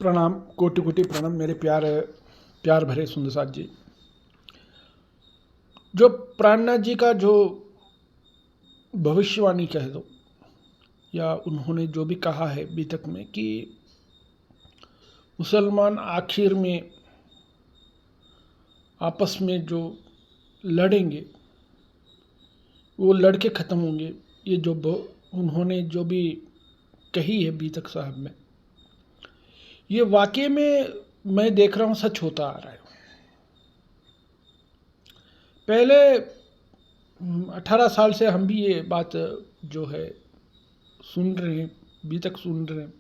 प्रणाम, कोटि कोटि प्रणाम मेरे प्यार भरे सुंदर साथ जी। जो प्राणनाथ जी का जो भविष्यवाणी कह दो या उन्होंने जो भी कहा है अभी तक में कि मुसलमान आखिर में आपस में जो लड़ेंगे वो लड़के ख़त्म होंगे, ये जो उन्होंने जो भी कही है अभी तक साहब में, ये वाकई में मैं देख रहा हूँ सच होता आ रहा है। पहले 18 साल से हम भी ये बात जो है सुन रहे हैं, अभी तक सुन रहे हैं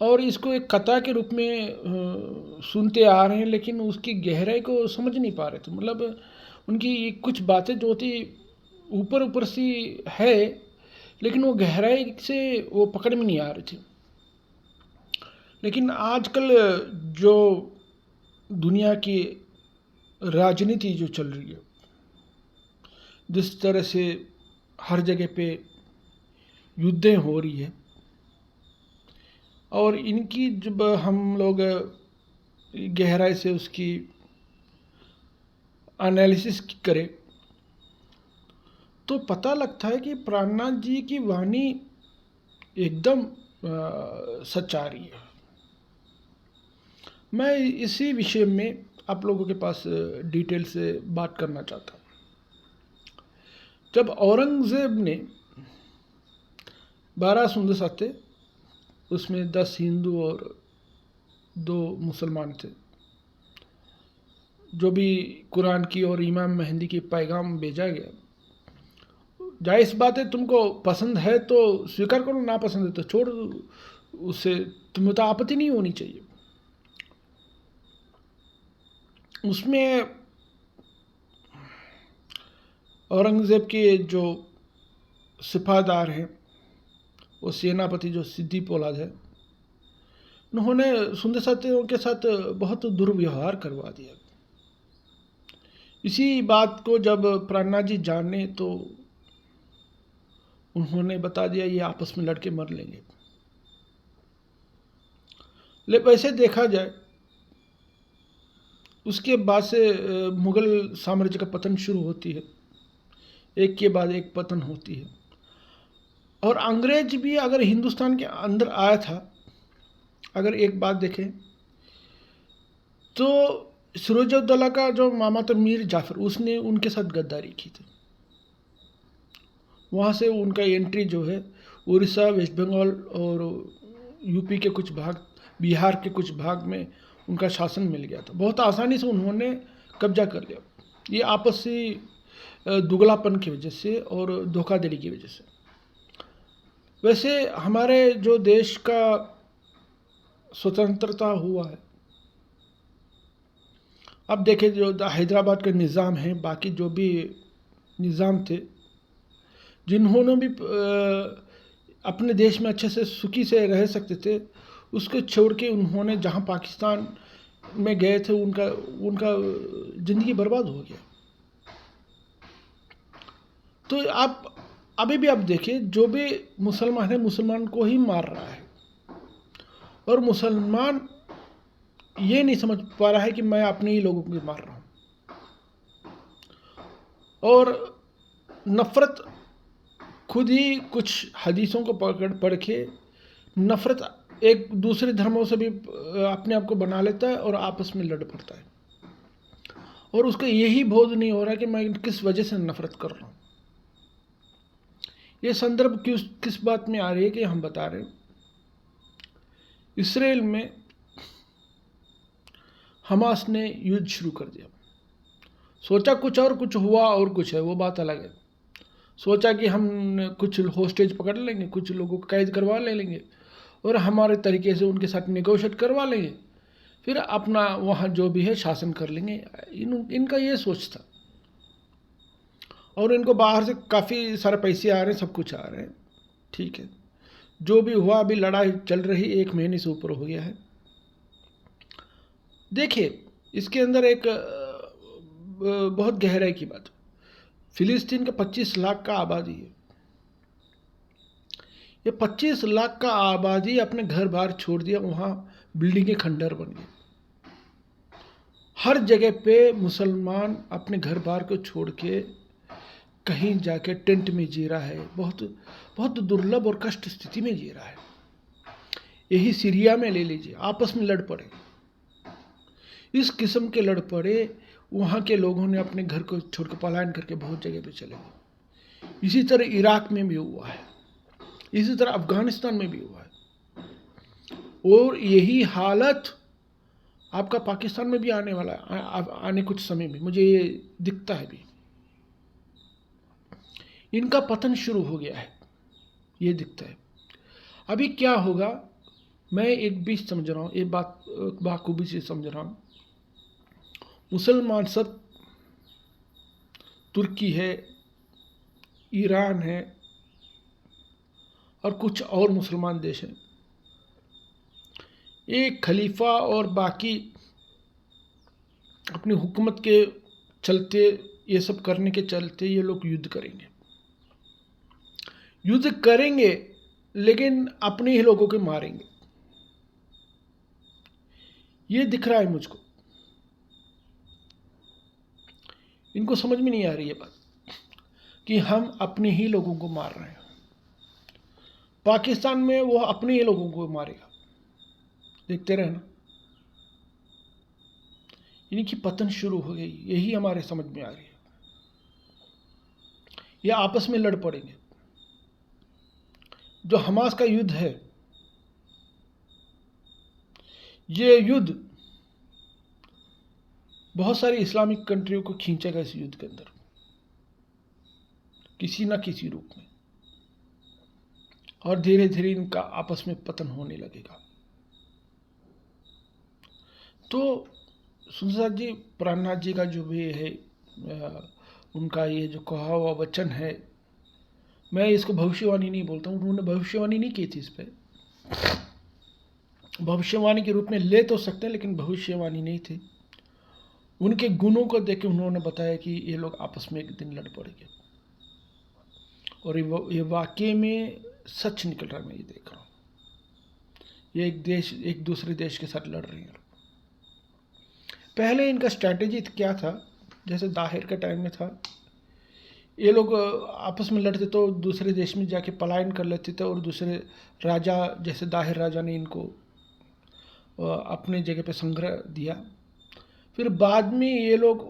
और इसको एक कथा के रूप में सुनते आ रहे हैं, लेकिन उसकी गहराई को समझ नहीं पा रहे थे। मतलब उनकी कुछ बातें जो थी ऊपर ऊपर सी है, लेकिन वो गहराई से वो पकड़ में नहीं आ रही थी। लेकिन आजकल जो दुनिया की राजनीति जो चल रही है, जिस तरह से हर जगह पे युद्धें हो रही है और इनकी जब हम लोग गहराई से उसकी एनालिसिस करें तो पता लगता है कि प्राणनाथ जी की वाणी एकदम सच आ रही है। मैं इसी विषय में आप लोगों के पास डिटेल से बात करना चाहता हूँ। जब औरंगज़ेब ने 12 सुंदर साथ थे, उसमें 10 हिंदू और 2 मुसलमान थे, जो भी कुरान की और इमाम मेहंदी की पैगाम भेजा गया। जायज़ बात है, तुमको पसंद है तो स्वीकार करो, ना पसंद है तो छोड़ दो, उससे तुम्हें तो आपत्ति नहीं होनी चाहिए। उसमें औरंगज़ेब के जो सिपाहदार हैं, वो सेनापति जो सिद्दी पोलाद है, उन्होंने सुंदर साथियों के साथ बहुत दुर्व्यवहार करवा दिया। इसी बात को जब प्राणनाथ जी जाने तो उन्होंने बता दिया ये आपस में लड़के मर लेंगे। वैसे देखा जाए उसके बाद से मुग़ल साम्राज्य का पतन शुरू होती है, एक के बाद एक पतन होती है। और अंग्रेज भी अगर हिंदुस्तान के अंदर आया था, अगर एक बात देखें तो सिराजुद्दौला का जो मामा था मीर जाफ़र, उसने उनके साथ गद्दारी की थी। वहाँ से उनका एंट्री जो है उड़ीसा, वेस्ट बंगाल और यूपी के कुछ भाग, बिहार के कुछ भाग में उनका शासन मिल गया था। बहुत आसानी से उन्होंने कब्जा कर लिया, ये आपसी दुगलापन की वजह से और धोखाधड़ी की वजह से। वैसे हमारे जो देश का स्वतंत्रता हुआ है, अब देखें जो हैदराबाद का निज़ाम है, बाकी जो भी निज़ाम थे जिन्होंने भी अपने देश में अच्छे से सुखी से रह सकते थे, उसको छोड़ के उन्होंने जहाँ पाकिस्तान में गए थे उनका ज़िंदगी बर्बाद हो गया। तो आप अभी भी आप देखिए, जो भी मुसलमान है मुसलमान को ही मार रहा है और मुसलमान ये नहीं समझ पा रहा है कि मैं अपने ही लोगों को मार रहा हूँ। और नफ़रत खुद ही कुछ हदीसों को पढ़ के नफ़रत एक दूसरे धर्मों से भी अपने आप को बना लेता है और आपस में लड़ पड़ता है, और उसको यही बोध नहीं हो रहा कि मैं किस वजह से नफ़रत कर रहा हूँ। ये संदर्भ किस बात में आ रही है कि हम बता रहे हैं, इसराइल में हमास ने युद्ध शुरू कर दिया। सोचा कुछ और कुछ हुआ और कुछ है, वो बात अलग है। सोचा कि हम कुछ होस्टेज पकड़ लेंगे, कुछ लोगों को कैद करवा लेंगे और हमारे तरीके से उनके साथ नेगोशिएट करवा लेंगे, फिर अपना वहाँ जो भी है शासन कर लेंगे। इनका ये सोच था, और इनको बाहर से काफ़ी सारे पैसे आ रहे हैं, सब कुछ आ रहे हैं। ठीक है, जो भी हुआ, अभी लड़ाई चल रही 1 महीने से ऊपर हो गया है। देखिए इसके अंदर एक बहुत गहराई की बात। फ़िलिस्तीन का 25 लाख का आबादी है। ये 25 लाख का आबादी अपने घर बार छोड़ दिया, वहाँ बिल्डिंगें खंडर बन गई। हर जगह पे मुसलमान अपने घर बार को छोड़ के कहीं जाके टेंट में जी रहा है, बहुत बहुत दुर्लभ और कष्ट स्थिति में जी रहा है। यही सीरिया में ले लीजिए, आपस में लड़ पड़े, इस किस्म के लड़ पड़े, वहाँ के लोगों ने अपने घर को छोड़ कर पलायन करके बहुत जगह पे चले गए। इसी तरह इराक में भी हुआ है, इसी तरह अफगानिस्तान में भी हुआ है, और यही हालत आपका पाकिस्तान में भी आने वाला है, आने कुछ समय में, मुझे ये दिखता है भी। इनका पतन शुरू हो गया है, ये दिखता है। अभी क्या होगा, मैं एक बीच समझ रहा हूँ, एक बात बाखूबी से समझ रहा हूँ। मुसलमान सब, तुर्की है, ईरान है, और कुछ और मुसलमान देश हैं, एक खलीफा और बाकी अपनी हुकूमत के चलते, ये सब करने के चलते ये लोग युद्ध करेंगे, युद्ध करेंगे, लेकिन अपने ही लोगों के मारेंगे। ये दिख रहा है मुझको, इनको समझ में नहीं आ रही है बात कि हम अपने ही लोगों को मार रहे हैं। पाकिस्तान में वो अपने ही लोगों को मारेगा, देखते रहना। इनकी पतन शुरू हो गई, यही हमारे समझ में आ रही है। ये आपस में लड़ पड़ेंगे। जो हमास का युद्ध है, ये युद्ध बहुत सारी इस्लामिक कंट्रियों को खींचेगा इस युद्ध के अंदर, किसी न किसी रूप में, और धीरे धीरे इनका आपस में पतन होने लगेगा। तो सुंदर जी, प्राणनाथ जी का जो भी है, उनका ये जो कहा हुआ वचन है, मैं इसको भविष्यवाणी नहीं बोलता हूँ, उन्होंने भविष्यवाणी नहीं की थी, इस पर भविष्यवाणी के रूप में ले तो सकते हैं, लेकिन भविष्यवाणी नहीं थी। उनके गुणों को देख के उन्होंने बताया कि ये लोग आपस में एक दिन लड़ पड़ेंगे, और ये वाकई में सच निकल रहा है। मैं ये देख रहा हूँ, ये एक देश एक दूसरे देश के साथ लड़ रही है। पहले इनका स्ट्रैटेजी क्या था, जैसे दाहिर के टाइम में था, ये लोग आपस में लड़ते तो दूसरे देश में जाके पलायन कर लेते थे, और दूसरे राजा, जैसे दाहिर राजा ने इनको अपने जगह पे संग्रह दिया। फिर बाद में ये लोग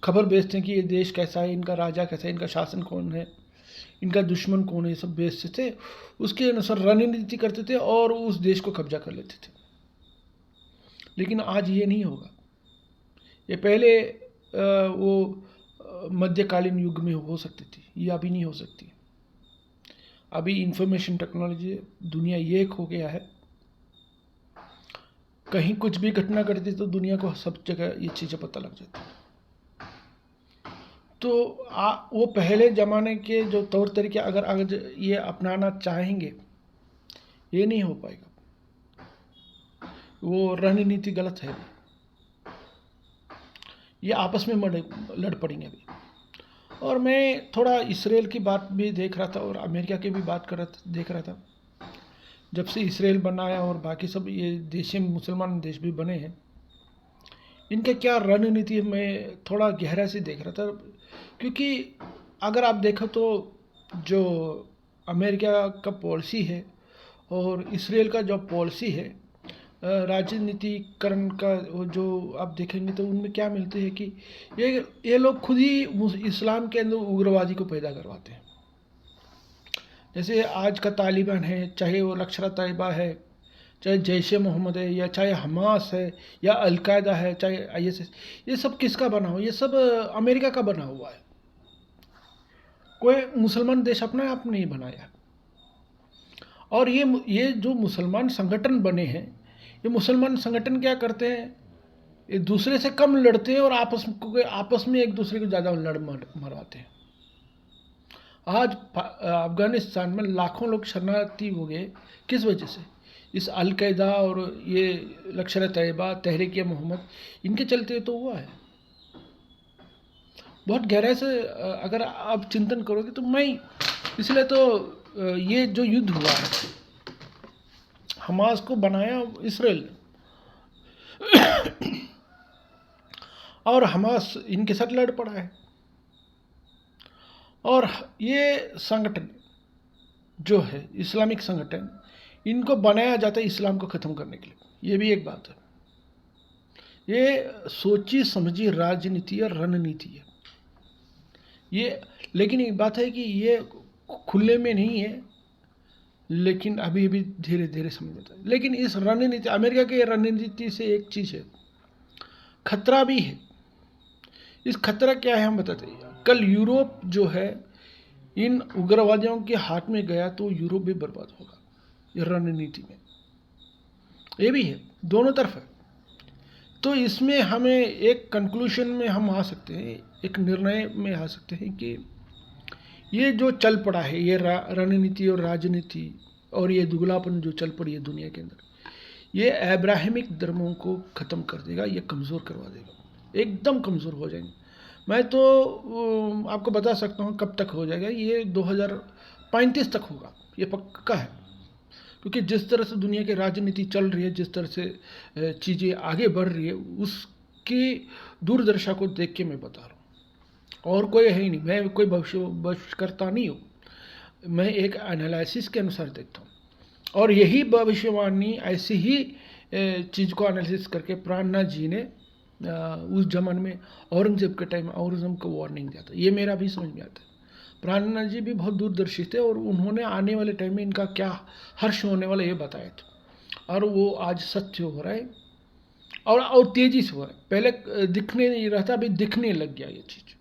खबर भेजते हैं कि ये देश कैसा है, इनका राजा कैसा है, इनका शासन कौन है, इनका दुश्मन कौन है, ये सब भेजते थे। उसके अनुसार रणनीति करते थे और उस देश को कब्जा कर लेते थे। लेकिन आज ये नहीं होगा। ये पहले वो मध्यकालीन युग में हो सकती थी, ये अभी नहीं हो सकती। अभी इंफॉर्मेशन टेक्नोलॉजी, दुनिया एक हो गया है, कहीं कुछ भी घटना घटती तो दुनिया को सब जगह ये चीज़ें पता लग जाती। तो वो पहले ज़माने के जो तौर तरीके अगर ये अपनाना चाहेंगे, ये नहीं हो पाएगा। वो रणनीति गलत है, ये आपस में लड़ पड़ेंगे अभी। और मैं थोड़ा इसराइल की बात भी देख रहा था, और अमेरिका की भी बात देख रहा था। जब से इसराइल बनाया और बाकी सब ये देश मुसलमान देश भी बने हैं, इनका क्या रणनीति मैं थोड़ा गहरा से देख रहा था। क्योंकि अगर आप देखो तो जो अमेरिका का पॉलिसी है और इसराइल का जो पॉलिसी है, राजनीतिकरण का, जो आप देखेंगे तो उनमें क्या मिलते हैं कि ये लोग खुद ही इस्लाम के अंदर उग्रवादी को पैदा करवाते हैं। जैसे आज का तालिबान है, चाहे वो लश्कर तैयबा है, चाहे जैश मोहम्मद है, या चाहे हमास है, या अलकायदा है, चाहे ISIS, ये सब किसका बना हुआ? ये सब अमेरिका का बना हुआ है। कोई मुसलमान देश अपने आप नहीं बनाया। और ये जो मुसलमान संगठन बने हैं, ये मुसलमान संगठन क्या करते हैं, एक दूसरे से कम लड़ते हैं और आपस में एक दूसरे को ज़्यादा मरवाते हैं। आज अफगानिस्तान में लाखों लोग शरणार्थी हो गए, किस वजह से? इस अलकायदा और ये लश्कर तैयबा, तहरीक मोहम्मद, इनके चलते तो हुआ है। बहुत गहराई से अगर आप चिंतन करोगे तो मैं इसलिए तो ये जो युद्ध हुआ है, हमास को बनाया इसराइल ने, और हमास इनके साथ लड़ पड़ा है। और ये संगठन जो है इस्लामिक संगठन, इनको बनाया जाता है इस्लाम को ख़त्म करने के लिए। ये भी एक बात है। ये सोची समझी राजनीति और रणनीति है ये। लेकिन एक बात है कि ये खुले में नहीं है, लेकिन अभी अभी धीरे धीरे समझ आता है। लेकिन इस रणनीति, अमेरिका की रणनीति से एक चीज़ है, खतरा भी है। इस खतरा क्या है हम बताते हैं। कल यूरोप जो है इन उग्रवादियों के हाथ में गया तो यूरोप भी बर्बाद होगा। ये रणनीति में ये भी है, दोनों तरफ है। तो इसमें हमें एक कंक्लूशन में हम आ सकते हैं, एक निर्णय में आ सकते हैं कि ये जो चल पड़ा है, ये रणनीति और राजनीति और ये दुगलापन जो चल पड़ी है दुनिया के अंदर, ये अब्राहमिक धर्मों को ख़त्म कर देगा, ये कमज़ोर करवा देगा, एकदम कमज़ोर हो जाएंगे। मैं तो आपको बता सकता हूँ कब तक हो जाएगा, ये 2035 तक होगा, ये पक्का है। क्योंकि जिस तरह से दुनिया की राजनीति चल रही है, जिस तरह से चीज़ें आगे बढ़ रही है, उसकी दूरदर्शा को देख के मैं बता रहा हूँ। और कोई है ही नहीं, मैं कोई भविष्यकर्ता नहीं हूँ, मैं एक एनालिसिस के अनुसार देखता हूँ। और यही भविष्यवाणी ऐसी ही चीज़ को एनालिसिस करके प्राणनाथ जी ने उस जमाने में औरंगजेब के टाइम औरंगजेब को वार्निंग दिया था। ये मेरा भी समझ में आता है। प्राणनाथ जी भी बहुत दूरदर्शी थे और उन्होंने आने वाले टाइम में इनका क्या हर्ष होने वाला ये बताया था, और वो आज सत्य हो रहा है और तेज़ी से हो रहा है। पहले दिखने नहीं रहा था, अभी दिखने लग गया ये चीज़।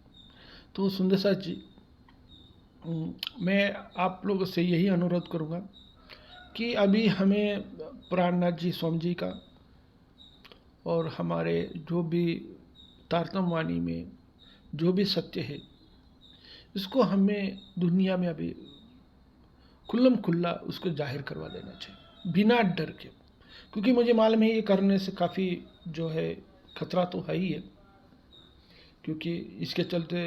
तो सुंदर साथ जी, मैं आप लोगों से यही अनुरोध करूँगा कि अभी हमें प्राणनाथ जी स्वामी जी का और हमारे जो भी तारतम वाणी में जो भी सत्य है, इसको हमें दुनिया में अभी खुल्लम खुल्ला उसको जाहिर करवा देना चाहिए, बिना डर के। क्योंकि मुझे मालूम है ये करने से काफ़ी जो है खतरा तो है ही है, क्योंकि इसके चलते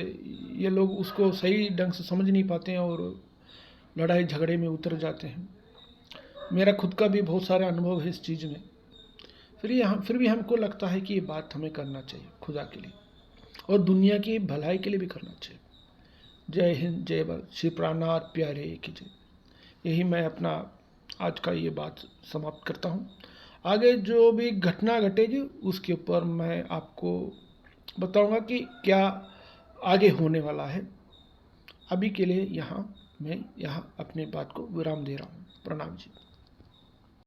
ये लोग उसको सही ढंग से समझ नहीं पाते हैं और लड़ाई झगड़े में उतर जाते हैं। मेरा खुद का भी बहुत सारा अनुभव है इस चीज़ में। फिर भी हमको लगता है कि ये बात हमें करना चाहिए खुदा के लिए और दुनिया की भलाई के लिए भी करना चाहिए। जय हिंद, जय भारत, श्री प्राणनाथ प्यारे की जय। यही मैं अपना आज का ये बात समाप्त करता हूँ। आगे जो भी घटना घटेगी उसके ऊपर मैं आपको बताऊंगा कि क्या आगे होने वाला है। अभी के लिए मैं यहाँ अपने बात को विराम दे रहा हूँ। प्रणाम जी।